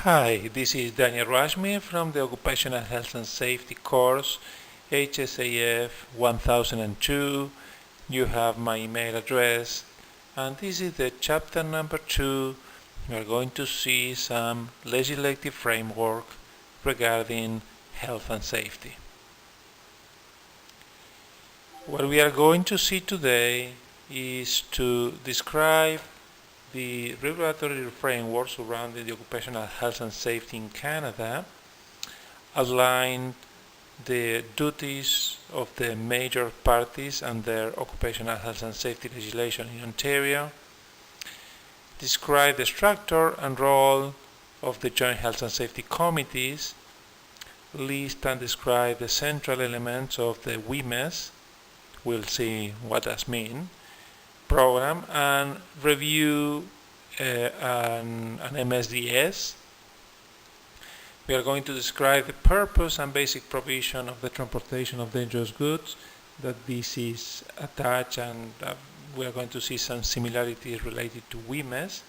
Hi, this is Daniel Rashmi from the Occupational Health and Safety course, HSAF 1002. You have my email address, and this is the chapter number 2. We are going to see some legislative framework regarding health and safety. What we are going to see today is to describe the regulatory framework surrounding the occupational health and safety in Canada, outline the duties of the major parties under occupational health and safety legislation in Ontario, describe the structure and role of the joint health and safety committees, list and describe the central elements of the WMES, we'll see what that means, program, and review an MSDS. We are going to describe the purpose and basic provision of the transportation of dangerous goods, that this is attached, and we are going to see some similarities related to WMES.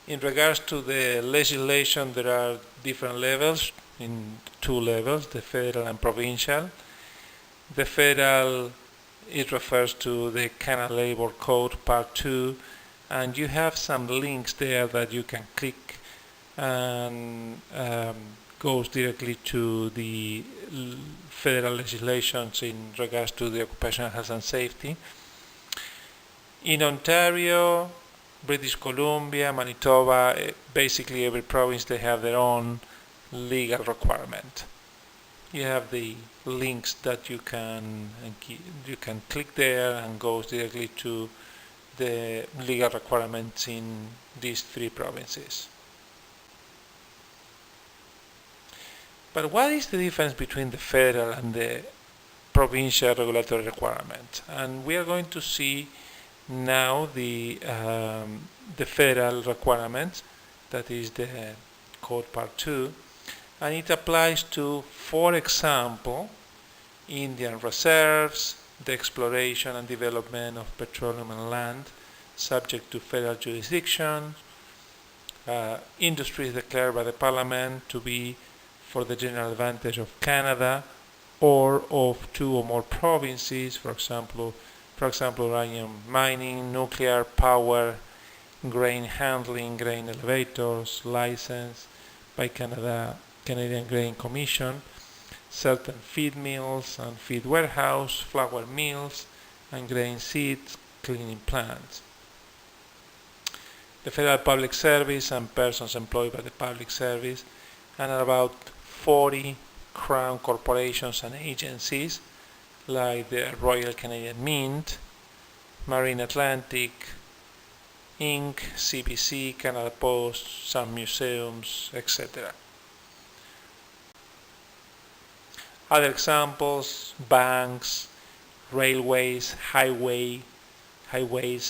In regards to the legislation, there are different levels, in two levels, the federal and provincial. The federal, it refers to the Canada Labor Code Part 2, and you have some links there that you can click and goes directly to the federal legislations in regards to the occupational health and safety. In Ontario, British Columbia, Manitoba, basically every province, they have their own legal requirement. You have the links that you can click there and goes directly to the legal requirements in these three provinces. But what is the difference between the federal and the provincial regulatory requirements? And we are going to see now the federal requirements, that is the Code Part 2, and it applies to, for example, Indian reserves, the exploration and development of petroleum and land subject to federal jurisdiction, industries declared by the Parliament to be for the general advantage of Canada or of two or more provinces, for example, uranium mining, nuclear power, grain handling, grain elevators, license by Canadian Grain Commission, certain feed mills and feed warehouse, flour mills, and grain seed cleaning plants. The federal public service and persons employed by the public service, and about 40 crown corporations and agencies like the Royal Canadian Mint, Marine Atlantic, Inc., CBC, Canada Post, some museums, etc. Other examples: banks, railways, highways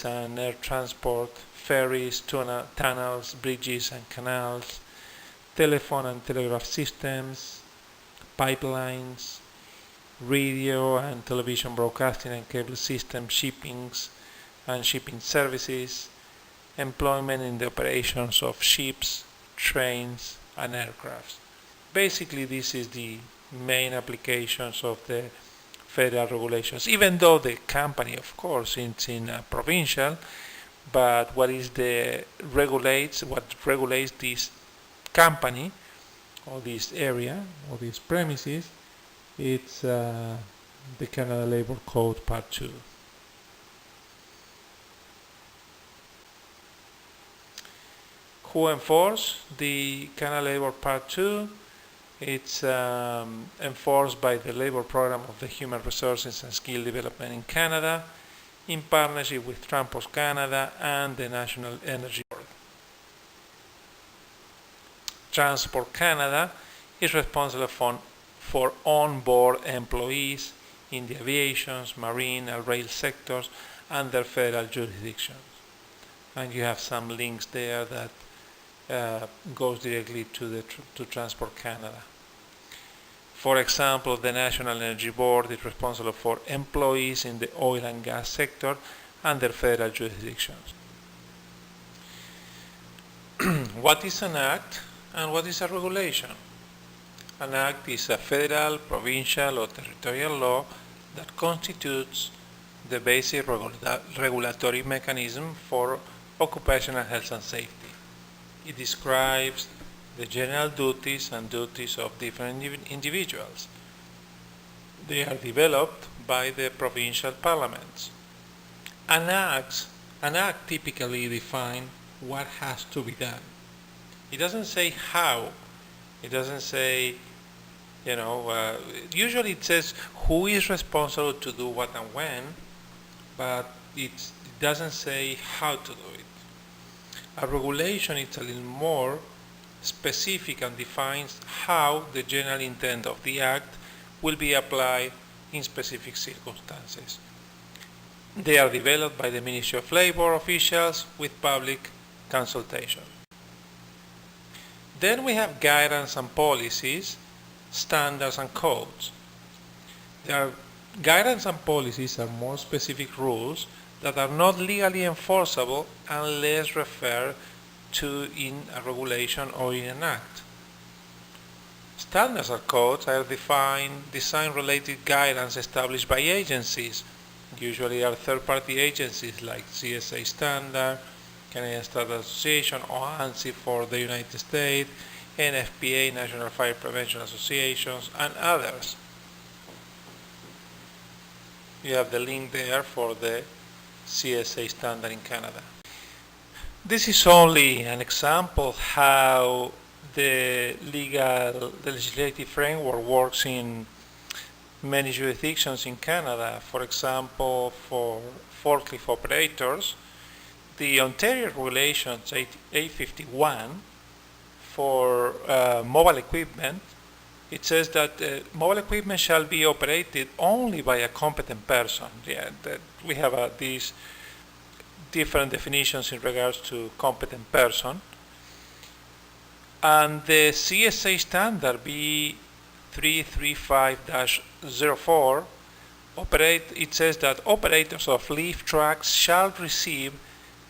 and air transport, ferries, tunnels, bridges and canals, telephone and telegraph systems, pipelines, radio and television broadcasting and cable system, shippings and shipping services, employment in the operations of ships, trains, and aircrafts. Basically, this is the main applications of the federal regulations, even though the company, of course, is in provincial, but what regulates this company or this area or these premises, it's the Canada Labor Code Part 2. Who enforce the Canada Labor Part 2? It's enforced by the Labor Program of the Human Resources and Skill Development in Canada in partnership with Transport Canada and the National Energy Board. Transport Canada is responsible for on-board employees in the aviation, marine and rail sectors under federal jurisdictions. And you have some links there that goes directly to Transport Canada. For example, the National Energy Board is responsible for employees in the oil and gas sector under federal jurisdictions. What is an act and what is a regulation? An act is a federal, provincial, or territorial law that constitutes the basic regulatory mechanism for occupational health and safety. It describes the general duties and duties of different individuals. They are developed by the provincial parliaments. An act typically defines what has to be done. It doesn't say how. It doesn't say, usually it says who is responsible to do what and when, but it doesn't say how to do it. A regulation is a little more specific and defines how the general intent of the act will be applied in specific circumstances. They are developed by the Ministry of Labor officials with public consultation. Then we have guidance and policies, standards and codes. Guidance and policies are more specific rules that are not legally enforceable unless referred to in a regulation or in an act. Standards or codes are design-related guidance established by agencies. Usually are third-party agencies like CSA Standard, Canadian Standard Association, or ANSI for the United States, NFPA, National Fire Prevention Associations, and others. You have the link there for the CSA Standard in Canada. This is only an example how the legislative framework works in many jurisdictions in Canada. For example, for forklift operators, the Ontario Regulations 851 for mobile equipment, it says that mobile equipment shall be operated only by a competent person. We have these different definitions in regards to competent person. And the CSA standard B335-04 it says that operators of lift trucks shall receive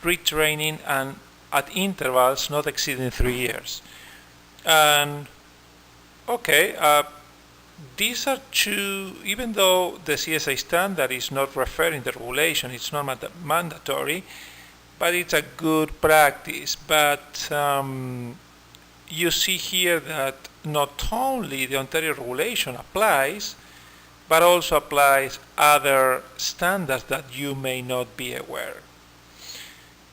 retraining and at intervals not exceeding 3 years. And these are two, even though the CSA standard is not referring to regulation, it's not mandatory, but it's a good practice. But you see here that not only the Ontario regulation applies, but also applies other standards that you may not be aware.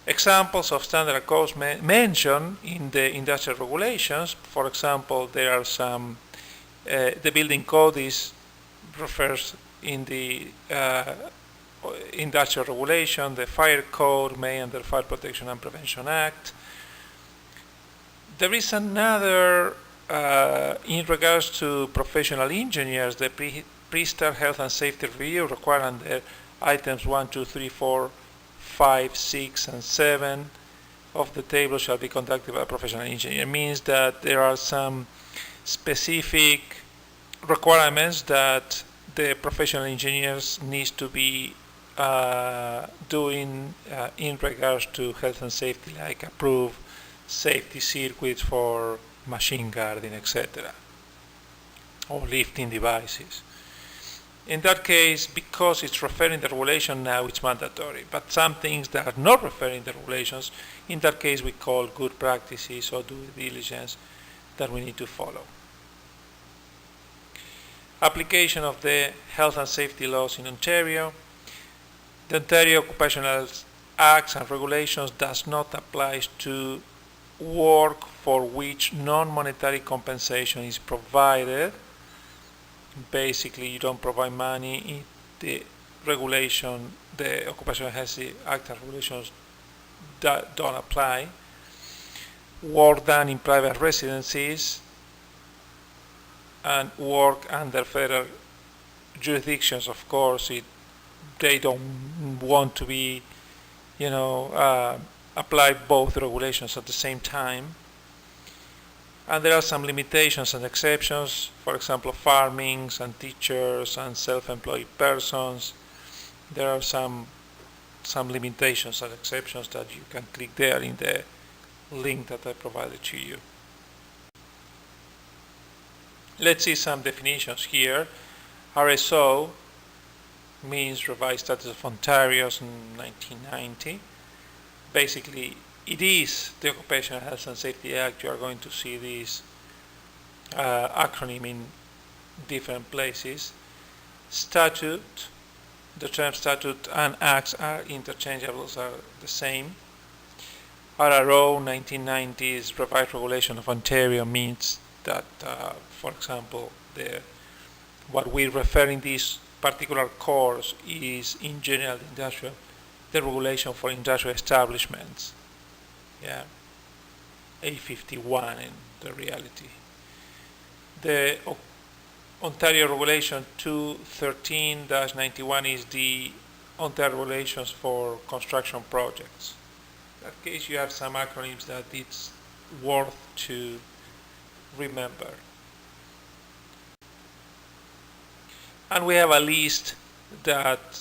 Examples of standard codes mentioned in the industrial regulations, for example, there are some, the building code refers in the industrial regulation, the fire code made under Fire Protection and Prevention Act. There is another, in regards to professional engineers, the pre-start health and safety review required under items 1, 2, 3, 4, 5, 6, and 7 of the table shall be conducted by a professional engineer. It means that there are some specific requirements that the professional engineers need to be doing in regards to health and safety, like approve safety circuits for machine guarding, etc., or lifting devices. In that case, because it's referring to regulation now, it's mandatory. But some things that are not referring to regulations, in that case we call good practices or due diligence that we need to follow. Application of the health and safety laws in Ontario. The Ontario Occupational Acts and Regulations does not apply to work for which non-monetary compensation is provided. Basically, you don't provide money in the regulation, the Occupational Health Act and Regulations don't apply. Work done in private residencies and work under federal jurisdictions, of course, they don't want to be, apply both regulations at the same time. And there are some limitations and exceptions, for example, farmings and teachers and self-employed persons. There are some limitations and exceptions that you can click there in the link that I provided to you. Let's see some definitions here. RSO means Revised Status of Ontario in 1990. Basically, it is the Occupational Health and Safety Act. You are going to see this acronym in different places. Statute, the term statute and acts are interchangeable, are the same. RRO 1990s Revised Regulation of Ontario means that, for example, what we refer in this particular course is in general industrial, the regulation for industrial establishments. Yeah, A51 in the reality. The Ontario Regulation 213-91 is the Ontario Regulations for construction projects. In that case, you have some acronyms that it's worth to remember. And we have a list that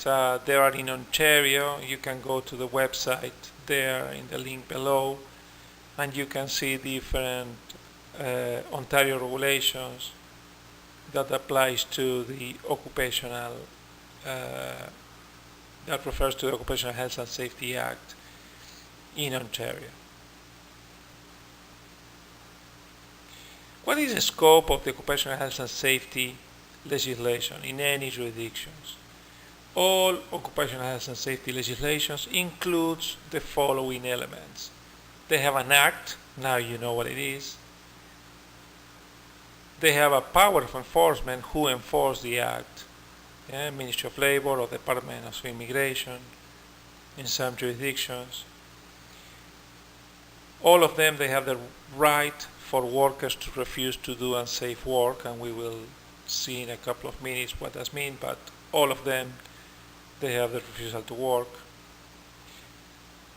there are in Ontario. You can go to the website there in the link below, and you can see different Ontario regulations that applies to the occupational, that refers to the Occupational Health and Safety Act in Ontario. What is the scope of the occupational health and safety legislation in any jurisdictions? All occupational health and safety legislations includes the following elements. They have an act, now you know what it is. They have a power of enforcement, who enforce the act. Ministry of Labor or Department of Immigration in some jurisdictions. All of them, they have the right for workers to refuse to do unsafe work, and we will see in a couple of minutes what that means, but all of them, they have the refusal to work.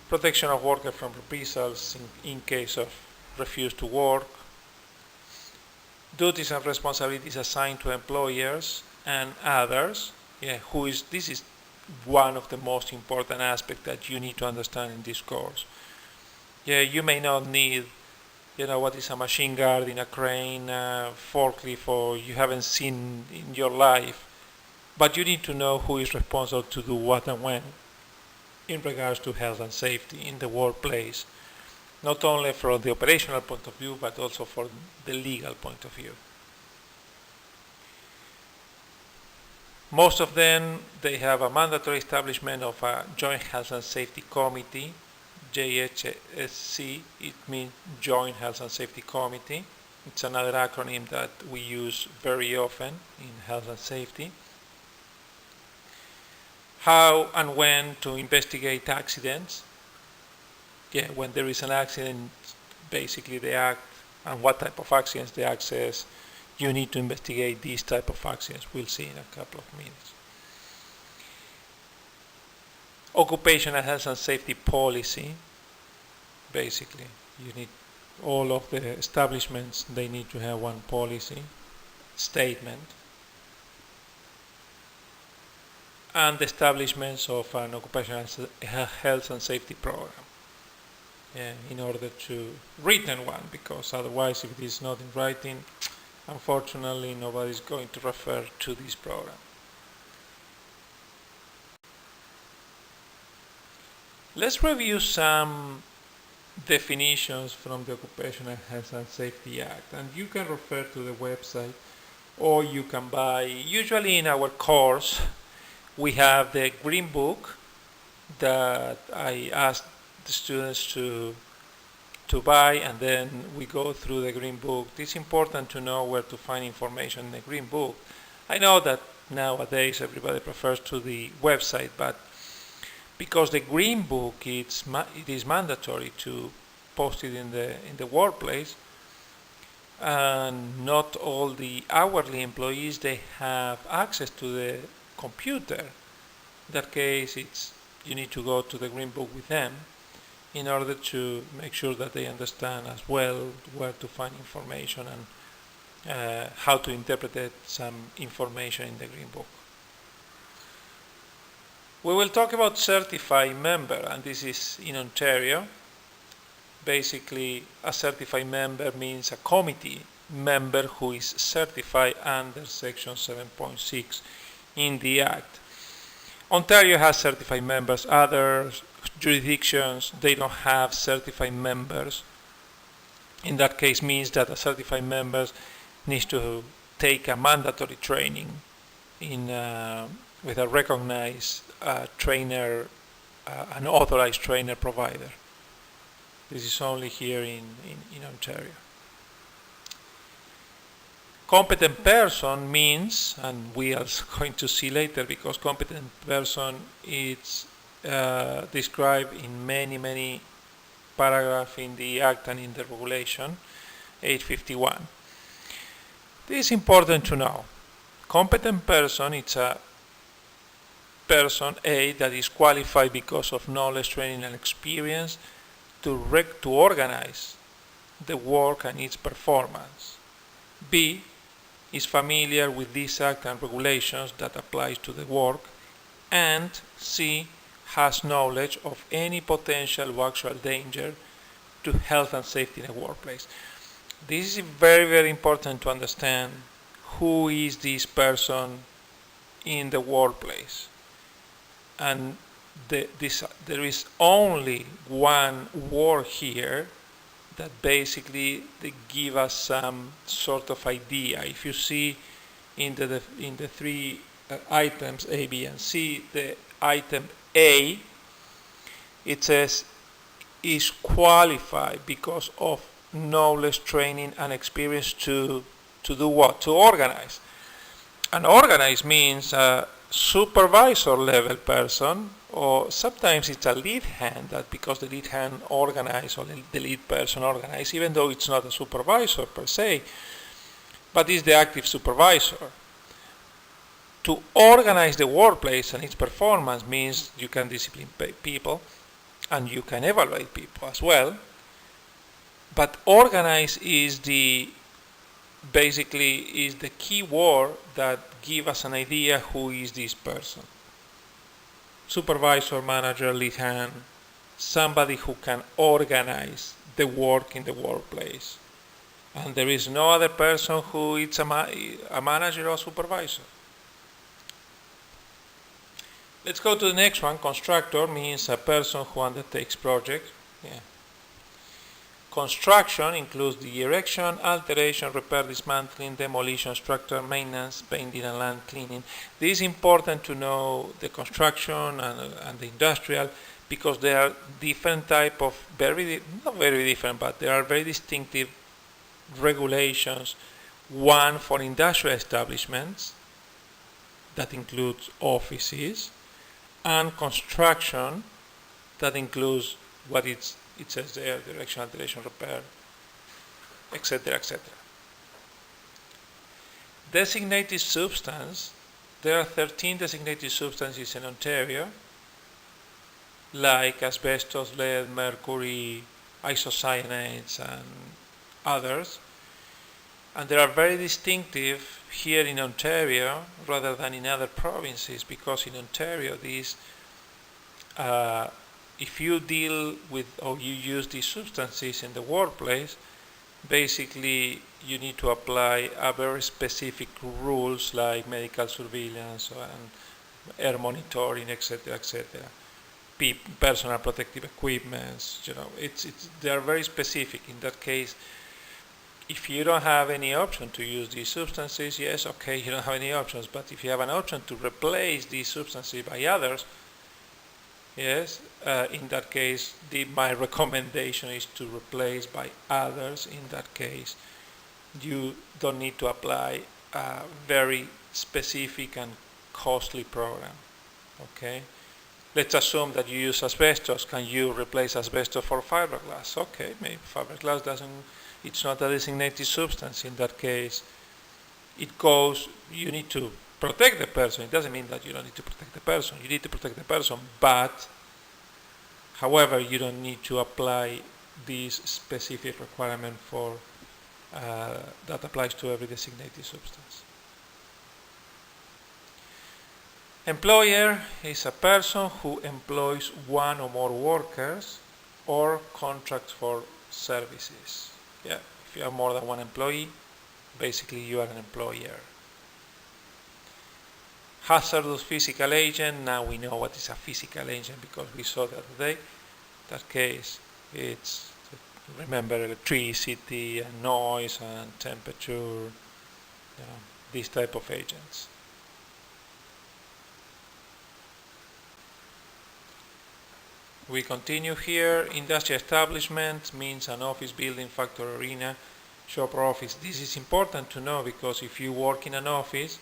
Protection of workers from reprisals in case of refuse to work. Duties and responsibilities assigned to employers and others. This is one of the most important aspects that you need to understand in this course. You may not need, what is a machine guard in a crane, forklift, or you haven't seen in your life, but you need to know who is responsible to do what and when in regards to health and safety in the workplace, not only from the operational point of view, but also from the legal point of view. Most of them, they have a mandatory establishment of a Joint Health and Safety Committee, JHSC, it means Joint Health and Safety Committee. It's another acronym that we use very often in health and safety. How and when to investigate accidents. When there is an accident, basically the act and what type of accidents the act says, you need to investigate these type of accidents. We'll see in a couple of minutes. Occupational health and safety policy. Basically, you need all of the establishments, they need to have one policy statement. And the establishments of an occupational health and safety program. In order to written one, because otherwise, if it is not in writing, unfortunately, nobody is going to refer to this program. Let's review some definitions from the Occupational Health and Safety Act, and you can refer to the website, or you can buy. Usually in our course, we have the green book that I asked the students to buy, and then we go through the green book. It's important to know where to find information in the green book. I know that nowadays everybody prefers to the website, but because the green book it is mandatory to post it in the workplace, and not all the hourly employees they have access to the computer. In that case, you need to go to the green book with them in order to make sure that they understand as well where to find information and how to interpret some information in the green book. We will talk about certified member, and this is in Ontario. basically a certified member means a committee member who is certified under section 7.6 in the Act. Ontario has certified members. Other jurisdictions, they don't have certified members. In that case means that a certified member needs to take a mandatory training with a recognized trainer, an authorized trainer provider. This is only here in Ontario. Competent person means, and we are going to see later, because competent person is described in many paragraphs in the Act and in the regulation 851. This is important to know. Competent person, it's a person A that is qualified because of knowledge, training, and experience to organize the work and its performance. B is familiar with this Act and regulations that applies to the work. And C has knowledge of any potential or actual danger to health and safety in a workplace. This is very important to understand who is this person in the workplace. And there is only one word here that basically they give us some sort of idea. If you see in the three items A, B, and C, the item A, it says is qualified because of knowledge, training, and experience to do what? To organize. And organize means a supervisor level person, or sometimes it's a lead hand, that because the lead hand organize or the lead person organize, even though it's not a supervisor per se, but is the active supervisor. To organize the workplace and its performance means you can discipline people and you can evaluate people as well. But organize is basically the key word that gives us an idea who is this person. Supervisor, manager, lead hand, somebody who can organize the work in the workplace. And there is no other person who is a manager or supervisor. Let's go to the next one. Constructor means a person who undertakes projects. Yeah. Construction includes the erection, alteration, repair, dismantling, demolition, structural maintenance, painting, and land cleaning. This is important to know the construction and the industrial, because there are different type of not very different, but there are very distinctive regulations. One for industrial establishments that includes offices, and construction that includes what it says there, erection, alteration, repair, etc., etc. Designated substance, there are 13 designated substances in Ontario, like asbestos, lead, mercury, isocyanates, and others. And they are very distinctive here in Ontario rather than in other provinces, because in Ontario these if you deal with or you use these substances in the workplace, basically you need to apply a very specific rules like medical surveillance and air monitoring, etc., etc. Personal protective equipment. They are very specific. In that case, if you don't have any option to use these substances, yes, okay, you don't have any options. But if you have an option to replace these substances by others, yes, in that case, my recommendation is to replace by others. In that case, you don't need to apply a very specific and costly program. Okay, let's assume that you use asbestos. Can you replace asbestos for fiberglass? Okay, maybe fiberglass it's not a designated substance. In that case, you need to protect the person. It doesn't mean that you don't need to protect the person. You need to protect the person, but however, you don't need to apply this specific requirement that applies to every designated substance. Employer is a person who employs one or more workers or contracts for services. Yeah, if you have more than one employee, basically you are an employer. Hazardous physical agent. Now we know what is a physical agent because we saw that today. In that case, it's, remember, electricity and noise and temperature, these type of agents. We continue here. Industrial establishment means an office building, factory, arena, shop or office. This is important to know because if you work in an office,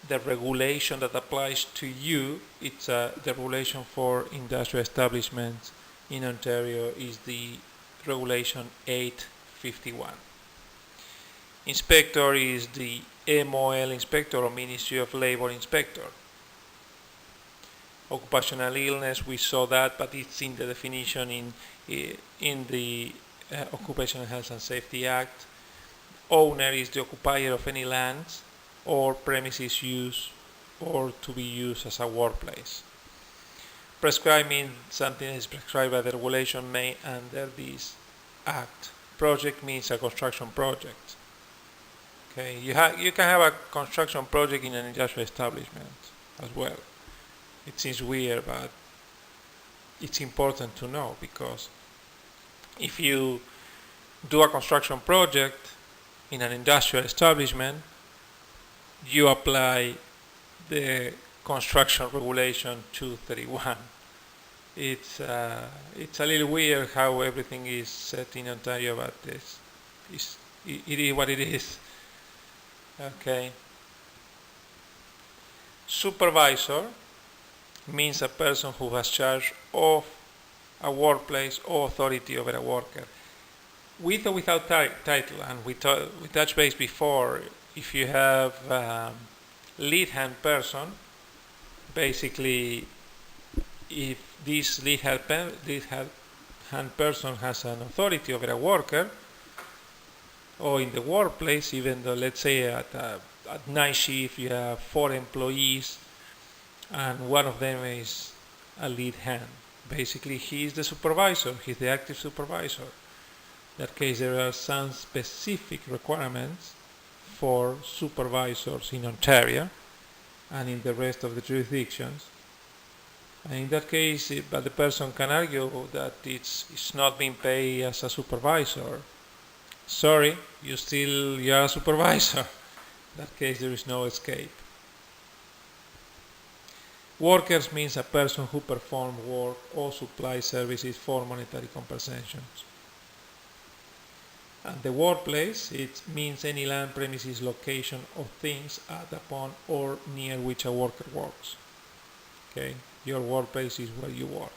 the regulation that applies to you, it's the regulation for industrial establishments in Ontario is the regulation 851. Inspector is the MOL inspector or Ministry of Labor inspector. Occupational illness, we saw that, but it's in the definition in the Occupational Health and Safety Act. Owner is the occupier of any lands or premises used or to be used as a workplace. Prescribed means something is prescribed by the regulation made under this act. Project means a construction project. Okay, you can have a construction project in an industrial establishment as well. It seems weird, but it's important to know because if you do a construction project in an industrial establishment, you apply the construction regulation 231. It's a little weird how everything is set in Ontario, but it is what it is. Okay. Supervisor means a person who has charge of a workplace or authority over a worker. With or without title, and we touched base before, if you have lead hand person, basically if this lead hand person has an authority over a worker, or in the workplace, even though let's say at night shift you have 4 employees and one of them is a lead hand. Basically he is the supervisor, he's the active supervisor. In that case there are some specific requirements for supervisors in Ontario and in the rest of the jurisdictions. And in that case, but the person can argue that it's not being paid as a supervisor. Sorry, you are a supervisor. In that case, there is no escape. Workers means a person who performs work or supplies services for monetary compensations. And the workplace, it means any land, premises, location of things at, upon, or near which a worker works. Okay, your workplace is where you work.